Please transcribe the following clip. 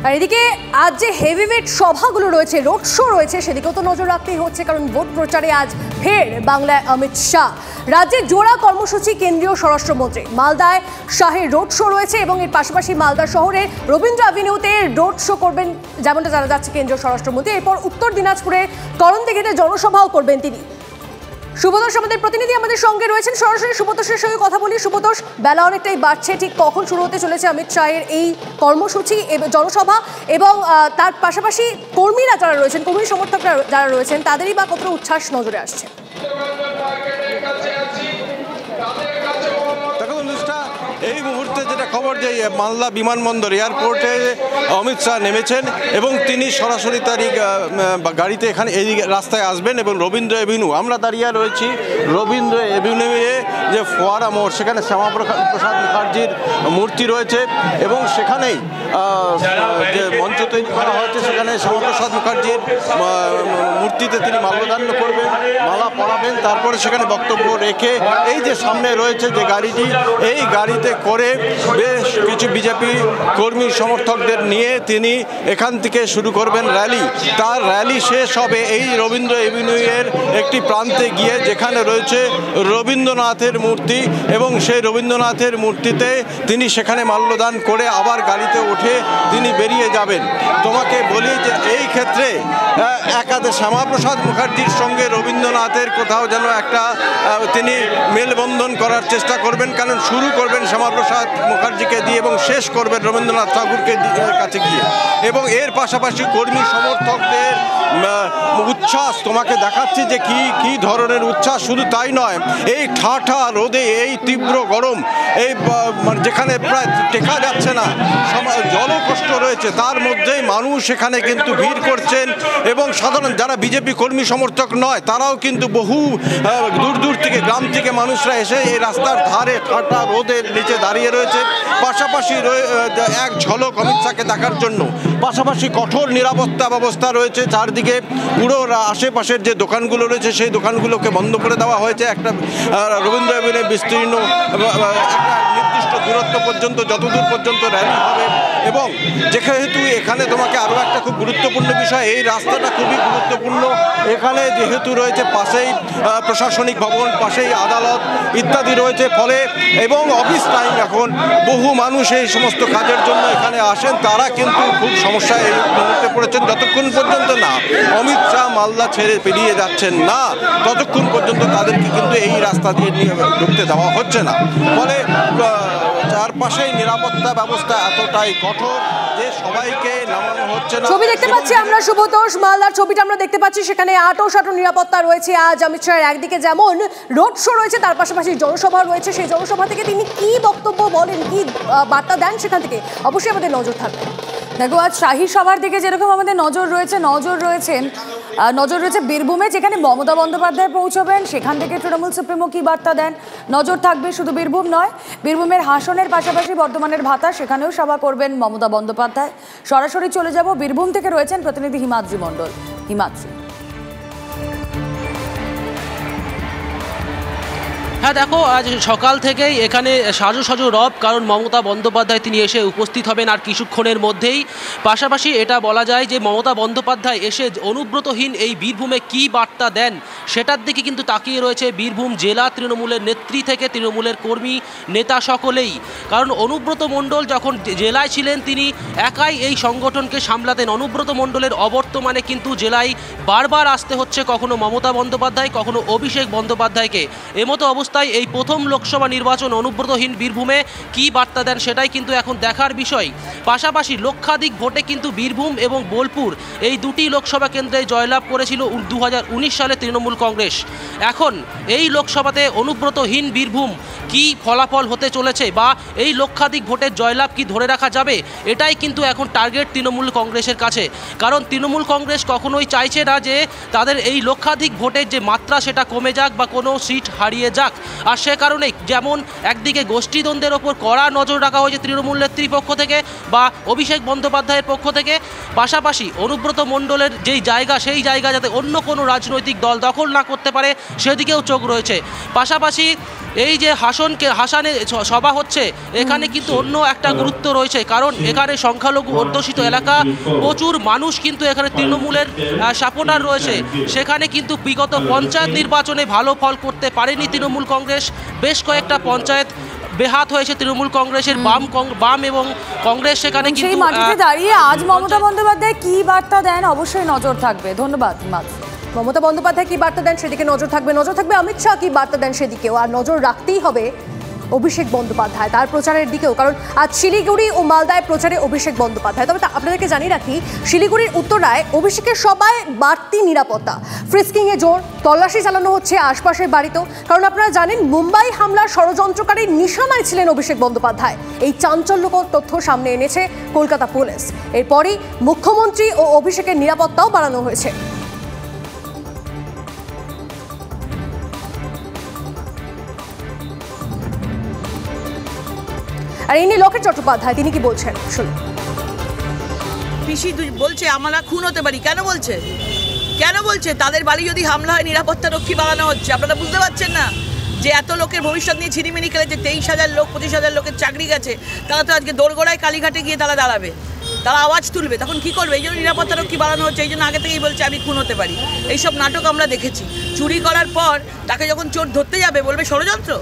আর এদিকে আজ যে হেভিওয়েট সভাগুলো রয়েছে, রোড শো রয়েছে, সেদিকেও তো নজর রাখতেই হচ্ছে, কারণ ভোট প্রচারে আজ ফের বাংলায় অমিত শাহ। রাজ্যে জোড়া কর্মসূচি কেন্দ্রীয় স্বরাষ্ট্রমন্ত্রী। মালদায় শাহের রোড শো রয়েছে এবং এর পাশাপাশি মালদা শহরে রবীন্দ্র অ্যাভিনিউতে রোড শো করবেন যেমনটা জানা যাচ্ছে কেন্দ্রীয় স্বরাষ্ট্রমন্ত্রী। এরপর উত্তর দিনাজপুরে করণদিঘিতে জনসভাও করবেন তিনি। সুব্রতোষ আমাদের প্রতিনিধি আমাদের সঙ্গে রয়েছেন, সরাসরি সুব্রতোষের সঙ্গে কথা বলি। সুব্রতোষ, বেলা অনেকটাই বাড়ছে, ঠিক কখন শুরু হতে চলেছে অমিত শাহের এই কর্মসূচি জনসভা, এবং তার পাশাপাশি কর্মীরা যারা রয়েছেন, কর্মী সমর্থকরা যারা রয়েছেন, তাদেরই বা কত উচ্ছ্বাস নজরে আসছে? এই মুহূর্তে যেটা খবর, যে মালদা বিমানবন্দর এয়ারপোর্টে অমিত শাহ নেমেছেন এবং তিনি সরাসরি তার গাড়িতে এখানে এই রাস্তায় আসবেন এবং রবীন্দ্র এভিনিউ, আমরা দাঁড়িয়ে রয়েছি রবীন্দ্র এভিনিউয়ে যে ফোয়ারা মোড়, সেখানে শ্যামাপ্রসাদ মুখার্জির মূর্তি রয়েছে এবং সেখানেই যে মঞ্চ তৈরি করা হয়েছে, সেখানে শ্যামাপ্রসাদ মুখার্জির মূর্তিতে তিনি মাল্যদান করবেন, মালা পরাবেন, তারপরে সেখানে বক্তব্য রেখে এই যে সামনে রয়েছে যে গাড়িটি, এই গাড়িতে করে বেশ কিছু বিজেপি কর্মী সমর্থকদের নিয়ে তিনি এখান থেকে শুরু করবেন র্যালি। তার র্যালি শেষ হবে এই রবীন্দ্র এভিনিউয়ের একটি প্রান্তে গিয়ে, যেখানে রয়েছে রবীন্দ্রনাথের মূর্তি, এবং সেই রবীন্দ্রনাথের মূর্তিতে তিনি সেখানে মাল্যদান করে আবার গাড়িতে উঠে তিনি বেরিয়ে যাবেন। তোমাকে বলি যে এই ক্ষেত্রে একাদে শ্যামাপ্রসাদ মুখার্জির সঙ্গে রবীন্দ্রনাথের কোথাও যেন একটা তিনি মেলবন্ধন করার চেষ্টা করবেন, কারণ শুরু করবেন শ্যামাপ্রসাদ মুখার্জিকে দিয়ে এবং শেষ করবেন রবীন্দ্রনাথ ঠাকুরকে কাছে গিয়ে। এবং এর পাশাপাশি কর্মী সমর্থকদের উচ্ছ্বাস তোমাকে দেখাচ্ছি যে কি ধরনের উচ্ছ্বাস। শুধু তাই নয়, এই ঠাঠা রোদে, এই তীব্র গরম, এই যেখানে প্রায় টেকা যাচ্ছে না, জলকষ্ট রয়েছে, তার মধ্যেই মানুষ এখানে কিন্তু ভিড় করছেন এবং সাধারণ যারা বিজেপি কর্মী সমর্থক নয়, তারাও কিন্তু বহু দূর থেকে, গ্রাম থেকে মানুষরা এসে এই রাস্তার ধারে ঠাঠা রোদের নিচে দাঁড়িয়ে রয়েছে। পাশাপাশি এক ঝলক অমিত শাহকে দেখার জন্য পাশাপাশি কঠোর নিরাপত্তা ব্যবস্থা রয়েছে চারদিকে। পুরো আশেপাশের যে দোকানগুলো রয়েছে সেই দোকানগুলোকে বন্ধ করে দেওয়া হয়েছে। একটা রবীন্দ্র এভিনিউ বিস্তীর্ণ একটা নির্দিষ্ট দূরত্ব পর্যন্ত, যতদূর পর্যন্ত র্যালি হবে। এবং যেহেতু এখানে তোমাকে আরও একটা খুব গুরুত্বপূর্ণ বিষয়, এই রাস্তাটা খুবই গুরুত্বপূর্ণ। এখানে যেহেতু রয়েছে পাশেই প্রশাসনিক ভবন, পাশেই আদালত ইত্যাদি রয়েছে, ফলে এবং অফিস টাইম, এখন বহু মানুষ এই সমস্ত কাজের জন্য এখানে আসেন, তারা কিন্তু খুব সমস্যায় এই মুহূর্তে পড়েছেন। যতক্ষণ পর্যন্ত না অমিত শাহ মালদা ছেড়ে পেরিয়ে যাচ্ছেন না, ততক্ষণ পর্যন্ত তাদেরকে কিন্তু এই রাস্তা দিয়ে ঢুকতে দেওয়া হচ্ছে না। ফলে চারপাশেই নিরাপত্তা ব্যবস্থা এতটাই কঠোর যে সবাইকে নামানো হচ্ছে না। ছবি দেখতে পাচ্ছি আমরা সুব্রতোষ, মালদার ছবিটা আমরা দেখতে পাচ্ছি, সেখানে আঁটো নিরাপত্তা রয়েছে। আজ অমিত শাহের একদিকে যেমন রোড শো রয়েছে, তার পাশাপাশি জনসভা রয়েছে। সেই জনসভা থেকে তিনি কি বক্তব্য বলেন, কি বার্তা দেন, সেখান থেকে অবশ্যই আমাদের নজর থাকবে। দেখো, আজ শাহী সভার দিকে যেরকম আমাদের নজর রয়েছে বীরভূমে, যেখানে মমতা বন্দ্যোপাধ্যায় পৌঁছবেন, সেখান থেকে তৃণমূল সুপ্রিমো কি বার্তা দেন নজর থাকবে। শুধু বীরভূম নয়, বীরভূমের হাসনের পাশাপাশি বর্ধমানের ভাতা, সেখানেও সভা করবেন মমতা বন্দ্যোপাধ্যায়। সরাসরি চলে যাব বীরভূম থেকে, রয়েছেন প্রতিনিধি হিমাদ্রি মণ্ডল। হিমাদ্রি। হ্যাঁ দেখো, আজ সকাল থেকেই এখানে সাজু রব, কারণ মমতা বন্দ্যোপাধ্যায় তিনি এসে উপস্থিত হবেন আর কিছুক্ষণের মধ্যেই। পাশাপাশি এটা বলা যায় যে মমতা বন্দ্যোপাধ্যায় এসে অনুব্রতহীন এই বীরভূমে কি বার্তা দেন সেটার দিকে কিন্তু তাকিয়ে রয়েছে বীরভূম জেলা তৃণমূলের নেত্রী থেকে তৃণমূলের কর্মী নেতা সকলেই। কারণ অনুব্রত মণ্ডল যখন জেলায় ছিলেন, তিনি একাই এই সংগঠনকে সামলাতেন। অনুব্রত মণ্ডলের অবর্তমানে কিন্তু জেলায় বারবার আসতে হচ্ছে, কখনো মমতা বন্দ্যোপাধ্যায়, কখনো অভিষেক বন্দ্যোপাধ্যায়কে। এমতো অবস্থা এই প্রথম লোকসভা নির্বাচন অনুব্রতহীন বীরভূমে কি বার্তা দেন সেটাই কিন্তু এখন দেখার বিষয়। পাশাপাশি লক্ষাধিক ভোটে কিন্তু বীরভূম এবং বোলপুর এই দুটি লোকসভা কেন্দ্রে জয়লাভ করেছিল 2019 সালে তৃণমূল কংগ্রেস। এখন এই লোকসভাতে অনুব্রতহীন বীরভূম কি ফলাফল হতে চলেছে, বা এই লক্ষাধিক ভোটের জয়লাভ কি ধরে রাখা যাবে, এটাই কিন্তু এখন টার্গেট তৃণমূল কংগ্রেসের কাছে। কারণ তৃণমূল কংগ্রেস কখনোই চাইছে না যে তাদের এই লক্ষাধিক ভোটের যে মাত্রা সেটা কমে যাক বা কোনো সিট হারিয়ে যাক। আর সে কারণেই যেমন একদিকে গোষ্ঠীদ্বন্দ্বের ওপর কড়া নজর রাখা হয়েছে তৃণমূল নেত্রীর পক্ষ থেকে, বা অভিষেক বন্দ্যোপাধ্যায়ের পক্ষ থেকে। পাশাপাশি অনুব্রত মণ্ডলের যেই জায়গা, সেই জায়গা যাতে অন্য কোনো রাজনৈতিক দল দখল না করতে পারে সেদিকেও চোখ রয়েছে। পাশাপাশি এই যে হাসানে সভা হচ্ছে, এখানে কিন্তু অন্য একটা গুরুত্ব রয়েছে, কারণ এখানে সংখ্যালঘু অধ্যুষিত এলাকা, প্রচুর মানুষ কিন্তু এখানে তৃণমূলের সাপোর্টার রয়েছে। সেখানে কিন্তু বিগত পঞ্চায়েত নির্বাচনে ভালো ফল করতে পারেনি তৃণমূল কংগ্রেস। বেশ কয়েকটা পঞ্চায়েত বেহাত হয়েছে তৃণমূল কংগ্রেসের, বাম এবং কংগ্রেস সেখানে সেই কিন্তু মাটিতে দাঁড়িয়ে আজ মমতা বন্দ্যোপাধ্যায় কি বার্তা দেন অবশ্যই নজর থাকবে। ধন্যবাদ হিমাদ। মমতা বন্দ্যোপাধ্যায় কি বার্তা দেন সেদিকে নজর থাকবে, অমিত শাহ কি বার্তা দেন সেদিকেও, আর নজর রাখতেই হবে অভিষেক বন্দ্যোপাধ্যায় তার প্রচারের দিকেও, কারণ আজ শিলিগুড়ি ও মালদায় প্রচারে অভিষেক বন্দ্যোপাধ্যায়। তবে আপনাদেরকে জানিয়ে রাখি, শিলিগুড়ির উত্তরায় অভিষেকের সভায় বাড়তি নিরাপত্তা, ফ্রিস্কিংয়ে জোর, তল্লাশি চালানো হচ্ছে আশপাশের বাড়িতেও, কারণ আপনারা জানেন মুম্বাই হামলার ষড়যন্ত্রকারীর নিশানায় ছিলেন অভিষেক বন্দ্যোপাধ্যায়। এই চাঞ্চল্যকর তথ্য সামনে এনেছে কলকাতা পুলিশ। এরপরই মুখ্যমন্ত্রী ও অভিষেকের নিরাপত্তাও বাড়ানো হয়েছে। আর ইনি লোকেট চট্টোপাধ্যায়, তিনি কি বলছেন শুনুন। পিসি বলছে আমরা খুন হতে পারি, কেন বলছে তাদের বাড়ি যদি হামলা হয় নিরাপত্তা রক্ষী বাড়ানো হচ্ছে। আপনারা বুঝতে পারছেন না যে এত লোকের ভবিষ্যৎ নিয়ে ছিনিমিনি খেলেছে, 23,000 লোক, 25,000 লোকের চাকরি গেছে, তারা তো আজকে দোরগোড়ায় কালীঘাটে গিয়ে তারা দাঁড়াবে, তারা আওয়াজ তুলবে, তখন কি করবে? এই জন্য নিরাপত্তা রক্ষী বাড়ানো হচ্ছে। এই জন্য আগে থেকেই বলছে আমি খুন হতে পারি। এইসব নাটক আমরা দেখেছি। চুরি করার পর তাকে যখন চোর ধরতে যাবে বলবে ষড়যন্ত্র।